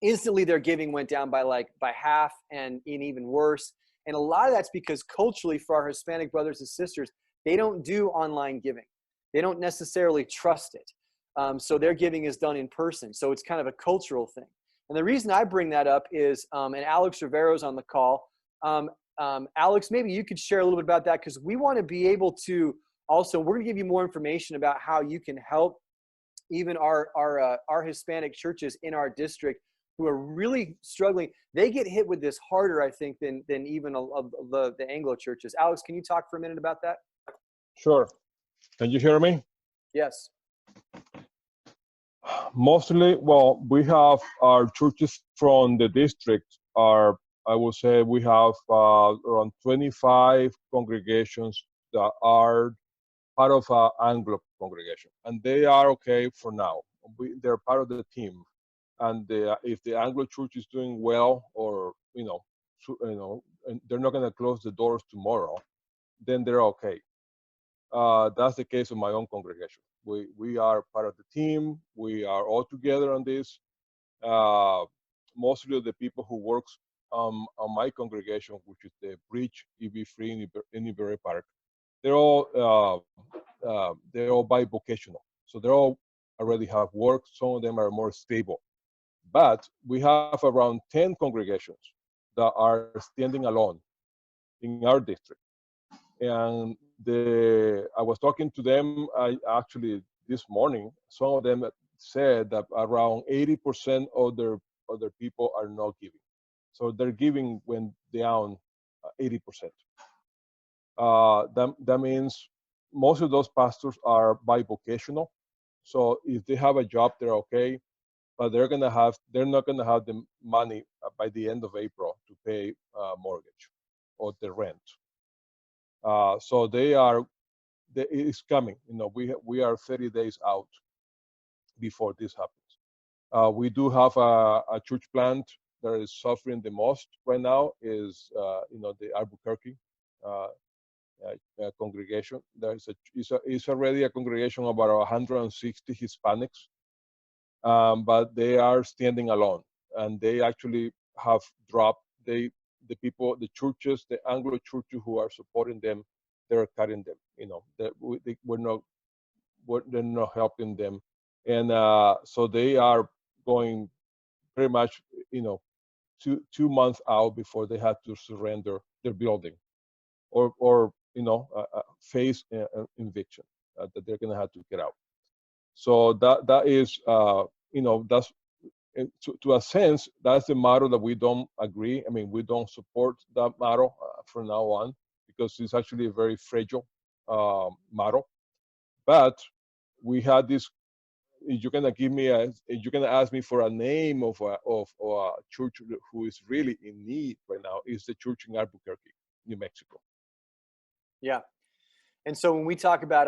instantly their giving went down by half, and even worse. And a lot of that's because culturally, for our Hispanic brothers and sisters, they don't do online giving. They don't necessarily trust it. So their giving is done in person. So it's kind of a cultural thing. And the reason I bring that up is, and Alex Rivero's on the call. Alex, maybe you could share a little bit about that, because we want to be able to also, we're going to give you more information about how you can help even our Hispanic churches in our district who are really struggling. They get hit with this harder, I think, than even the Anglo churches. Alex, can you talk for a minute about that? Sure. Can you hear me? Yes. Mostly, well, we have our churches from the district I will say we have around 25 congregations that are part of an Anglo congregation, and they are okay for now. They're part of the team, and if the Anglo church is doing well, or and they're not going to close the doors tomorrow, then they're okay. That's the case of my own congregation. We are part of the team. We are all together on this. Mostly the people who works on my congregation, which is the Bridge EV3 in Iberia Park, they're all bivocational. So they all already have work. Some of them are more stable. But we have around 10 congregations that are standing alone in our district. And I was talking to them actually this morning. Some of them said that around 80% of their people are not giving. So their giving went down 80%. That means most of those pastors are bivocational. So if they have a job, they're okay, but they're not gonna have the money by the end of April to pay mortgage or the rent. So it's coming. We are 30 days out before this happens. We do have a church plant that is suffering the most right now is the Albuquerque congregation. It's already a congregation of about 160 Hispanics, but they are standing alone, and they actually have dropped. The churches, the Anglo churches who are supporting them, they're cutting them. They're not helping them, and so they are going pretty much 2 months out before they have to surrender their building, or face eviction that they're going to have to get out. So that is that's to a sense, that's the model that we don't agree. I mean, we don't support that model from now on, because it's actually a very fragile model. But we had this. You're gonna ask me for a name of a church who is really in need right now. Is the church in Albuquerque, New Mexico. Yeah. And so when we talk about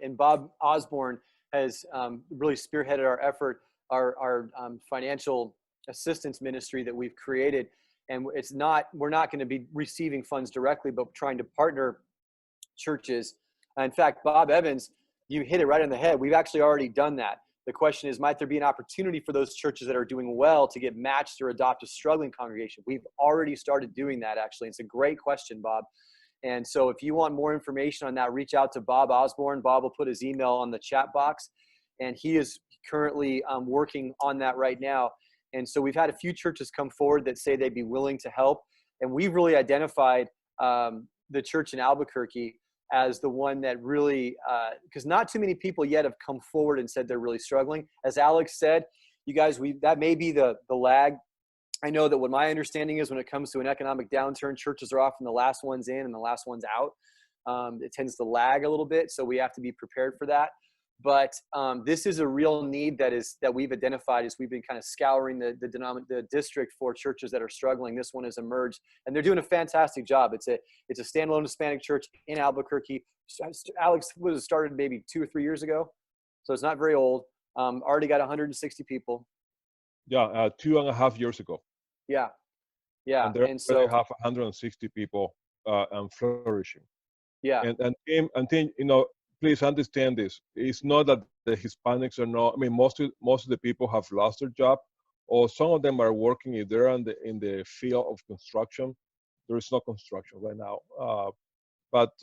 and Bob Osborne has really spearheaded our effort, our financial assistance ministry that we've created. And we're not going to be receiving funds directly, but trying to partner churches. In fact, Bob Evans, you hit it right on the head. We've actually already done that. The question is, might there be an opportunity for those churches that are doing well to get matched or adopt a struggling congregation? We've already started doing that, actually. It's a great question, Bob. And so if you want more information on that, reach out to Bob Osborne. Bob will put his email on the chat box, and he is currently working on that right now. And so we've had a few churches come forward that say they'd be willing to help. And we've really identified the church in Albuquerque as the one that really, because not too many people yet have come forward and said they're really struggling. As Alex said, you guys, that may be the lag. I know that what my understanding is when it comes to an economic downturn, churches are often the last ones in and the last ones out. It tends to lag a little bit, so we have to be prepared for that. But this is a real need that we've identified as we've been kind of scouring the district for churches that are struggling. This one has emerged, and they're doing a fantastic job. It's a standalone Hispanic church in Albuquerque. Alex was started maybe 2 or 3 years ago, so it's not very old. Already got 160 people. Yeah, 2.5 years ago. Yeah, yeah, And so they have 160 people and flourishing. Yeah, And Tim, please understand this. It's not that the Hispanics are not. I mean, most of the people have lost their job, or some of them are working. If they're in the field of construction, there is no construction right now. But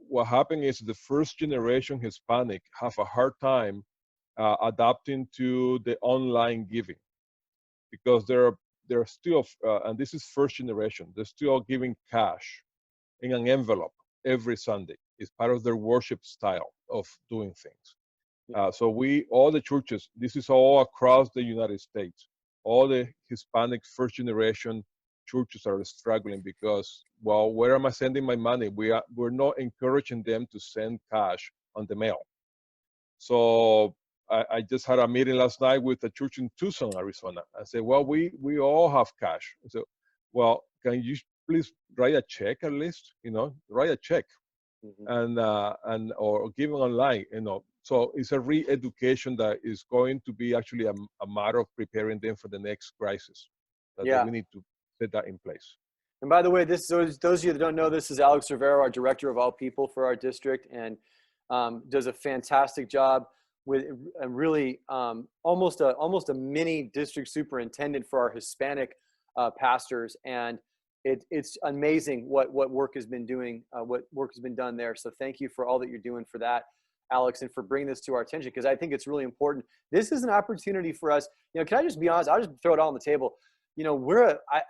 what happened is the first generation Hispanic have a hard time adapting to the online giving, because they're still, and this is first generation. They're still giving cash in an envelope every Sunday. It's part of their worship style of doing things. So all the churches, this is all across the United States, all the Hispanic first generation churches are struggling because, well, where am I sending my money? We're not encouraging them to send cash on the mail. So I just had a meeting last night with a church in Tucson, Arizona. I said, well, we all have cash. I said, well, can you please write a check at least? Write a check. And or give online, So it's a re-education that is going to be actually a matter of preparing them for the next crisis. That we need to set that in place. And by the way, those of you that don't know, this is Alex Rivero, our director of all people for our district, and does a fantastic job with a really almost a mini district superintendent for our Hispanic pastors. And it's amazing what work has been doing, what work has been done there. So thank you for all that you're doing for that, Alex, and for bringing this to our attention, because I think it's really important. This is an opportunity for us. Can I just be honest? I'll just throw it all on the table.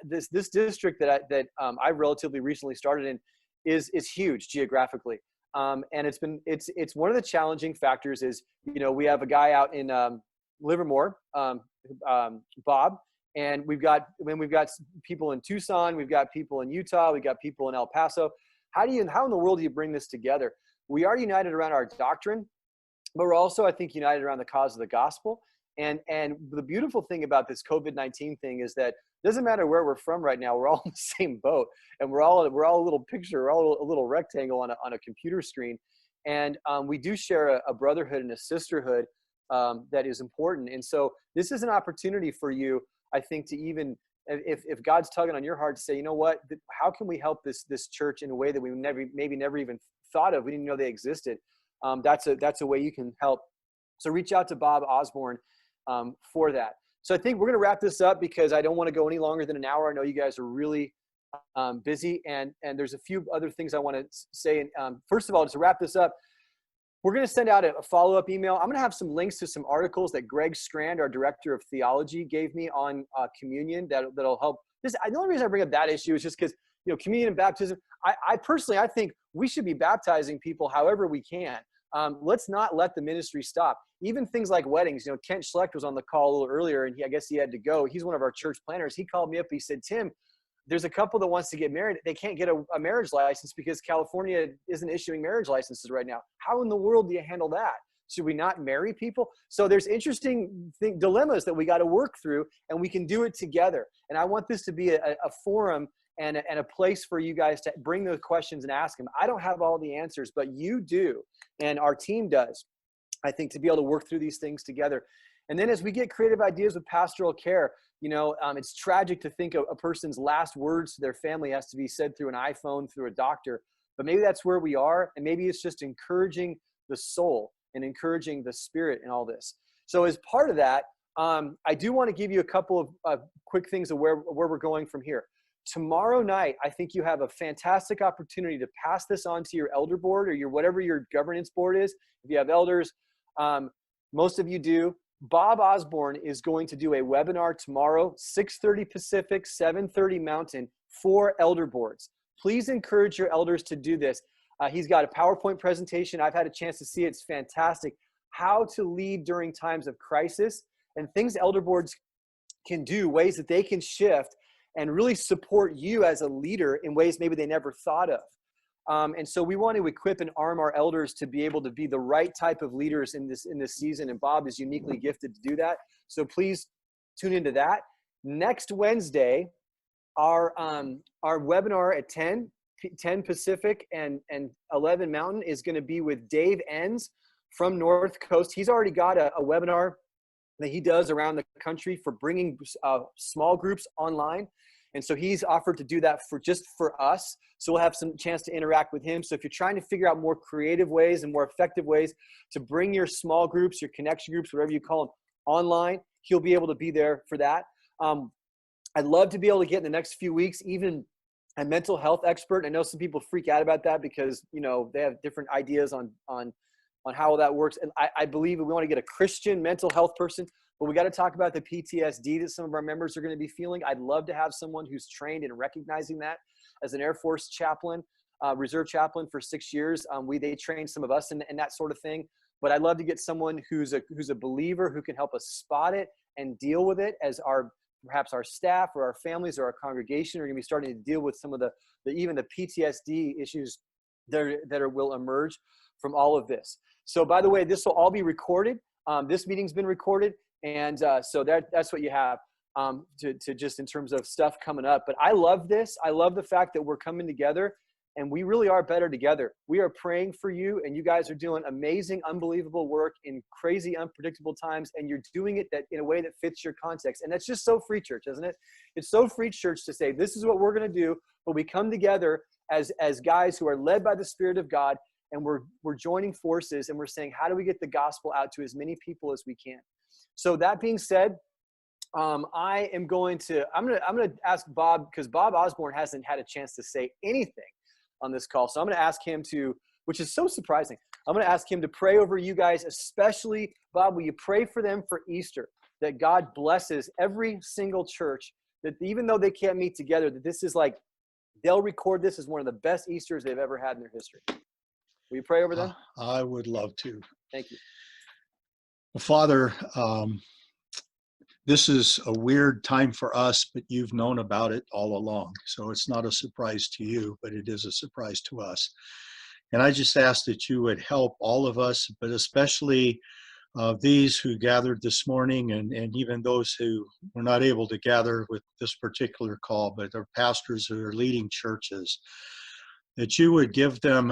This district that I relatively recently started in is huge geographically, and it's one of the challenging factors is we have a guy out in Livermore, Bob. And we've got people in Tucson, we've got people in Utah, we've got people in El Paso. How in the world do you bring this together? We are united around our doctrine, but we're also, I think, united around the cause of the gospel. And the beautiful thing about this COVID-19 thing is that it doesn't matter where we're from right now, we're all in the same boat, and we're all a little picture, we're all a little rectangle on a computer screen. And we do share a brotherhood and a sisterhood that is important. And so this is an opportunity for you, I think, to even, if God's tugging on your heart to say, what, how can we help this church in a way that we maybe never even thought of? We didn't know they existed. That's a way you can help. So reach out to Bob Osborne for that. So I think we're going to wrap this up because I don't want to go any longer than an hour. I know you guys are really busy, and there's a few other things I want to say. And first of all, to wrap this up, we're going to send out a follow-up email. I'm going to have some links to some articles that Greg Strand, our director of theology, gave me on communion that'll help. The only reason I bring up that issue is just because, communion and baptism, I personally think we should be baptizing people however we can. Let's not let the ministry stop. Even things like weddings. Kent Schlecht was on the call a little earlier, and I guess he had to go. He's one of our church planners. He called me up. He said, Tim, there's a couple that wants to get married. They can't get a marriage license because California isn't issuing marriage licenses right now. How in the world do you handle that? Should we not marry people? So there's interesting dilemmas that we got to work through, and we can do it together. And I want this to be a forum and a place for you guys to bring those questions and ask them. I don't have all the answers, but you do, and our team does, I think, to be able to work through these things together. And then as we get creative ideas with pastoral care, it's tragic to think a person's last words to their family has to be said through an iPhone, through a doctor. But maybe that's where we are, and maybe it's just encouraging the soul and encouraging the spirit in all this. So as part of that, I do want to give you a couple of quick things of where we're going from here. Tomorrow night, I think you have a fantastic opportunity to pass this on to your elder board or whatever your governance board is. If you have elders, most of you do. Bob Osborne is going to do a webinar tomorrow, 6:30 Pacific, 7:30 Mountain, for elder boards. Please encourage your elders to do this. He's got a PowerPoint presentation. I've had a chance to see it. It's fantastic. How to lead during times of crisis. and things elder boards can do, ways that they can shift and really support you as a leader in ways maybe they never thought of. And so we want to equip and arm our elders to be able to be the right type of leaders in this season. And Bob is uniquely gifted to do that. So please tune into that. Next Wednesday, our webinar at 10 Pacific and 11 Mountain is going to be with Dave Enns from North Coast. He's already got a webinar that he does around the country for bringing small groups online. And so he's offered to do that for us. So we'll have some chance to interact with him. So if you're trying to figure out more creative ways and more effective ways to bring your small groups, your connection groups, whatever you call them, online, he'll be able to be there for that. I'd love to be able to get in the next few weeks, even a mental health expert. I know some people freak out about that because, you know, they have different ideas on how that works. And I believe we want to get a Christian mental health person, but we got to talk about the PTSD that some of our members are going to be feeling. I'd love to have someone who's trained in recognizing that. As an Air Force chaplain, reserve chaplain for 6 years, they trained some of us in that sort of thing. But I'd love to get someone who's a believer who can help us spot it and deal with it, as perhaps our staff or our families or our congregation are going to be starting to deal with some of even the PTSD issues that will emerge from all of this. So by the way, this will all be recorded. This meeting's been recorded. And so that's what you have to just in terms of stuff coming up. But I love this. I love the fact that we're coming together and we really are better together. We are praying for you, and you guys are doing amazing, unbelievable work in crazy, unpredictable times. And you're doing it in a way that fits your context. And that's just so free church, isn't it? It's so free church to say, this is what we're going to do. But we come together as guys who are led by the Spirit of God. And we're joining forces, and we're saying, how do we get the gospel out to as many people as we can? So that being said, I'm going to ask Bob, because Bob Osborne hasn't had a chance to say anything on this call. So I'm going to ask him to, which is so surprising. I'm going to ask him to pray over you guys, especially Bob. Will you pray for them for Easter, that God blesses every single church, that even though they can't meet together, that this is like, they'll record this as one of the best Easters they've ever had in their history. Will you pray over them? I would love to. Thank you. Well, Father, this is a weird time for us, but you've known about it all along. So it's not a surprise to you, but it is a surprise to us. And I just ask that you would help all of us, but especially these who gathered this morning, and even those who were not able to gather with this particular call, but our pastors who are leading churches, that you would give them,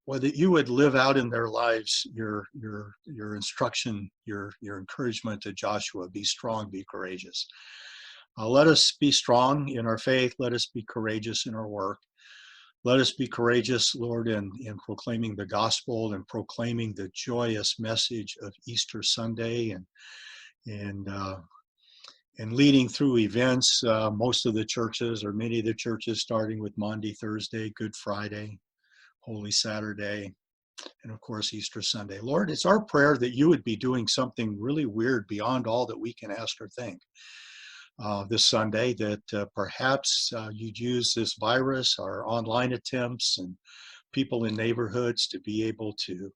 whether you would live out in their lives your instruction, your encouragement to Joshua: be strong, be courageous. Let us be strong in our faith. Let us be courageous in our work. Let us be courageous, Lord, in proclaiming the gospel and proclaiming the joyous message of Easter Sunday, and leading through events, most of the churches, or many of the churches, starting with Maundy Thursday, Good Friday, Holy Saturday, and of course Easter Sunday. Lord, it's our prayer that you would be doing something really weird beyond all that we can ask or think this Sunday, that perhaps you'd use this virus, our online attempts, and people in neighborhoods to be able to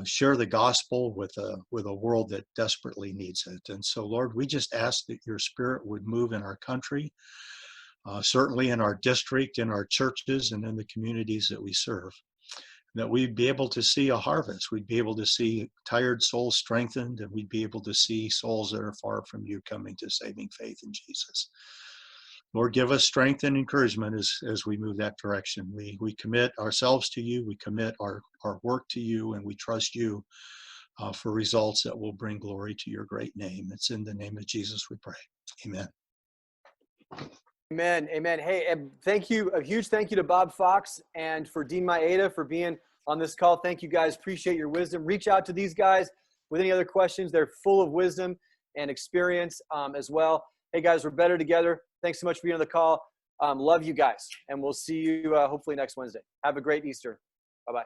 share the gospel with a world that desperately needs it. And so, Lord, we just ask that your Spirit would move in our country, certainly in our district, in our churches, and in the communities that we serve, that we'd be able to see a harvest. We'd be able to see tired souls strengthened, and we'd be able to see souls that are far from you coming to saving faith in Jesus. Lord, give us strength and encouragement as we move that direction. We commit ourselves to you, we commit our work to you, and we trust you for results that will bring glory to your great name. It's in the name of Jesus we pray. Amen. Amen. Amen. Hey, and thank you. A huge thank you to Bob Fox and for Dean Mayeda for being on this call. Thank you guys. Appreciate your wisdom. Reach out to these guys with any other questions. They're full of wisdom and experience as well. Hey guys, we're better together. Thanks so much for being on the call. Love you guys. And we'll see you hopefully next Wednesday. Have a great Easter. Bye-bye.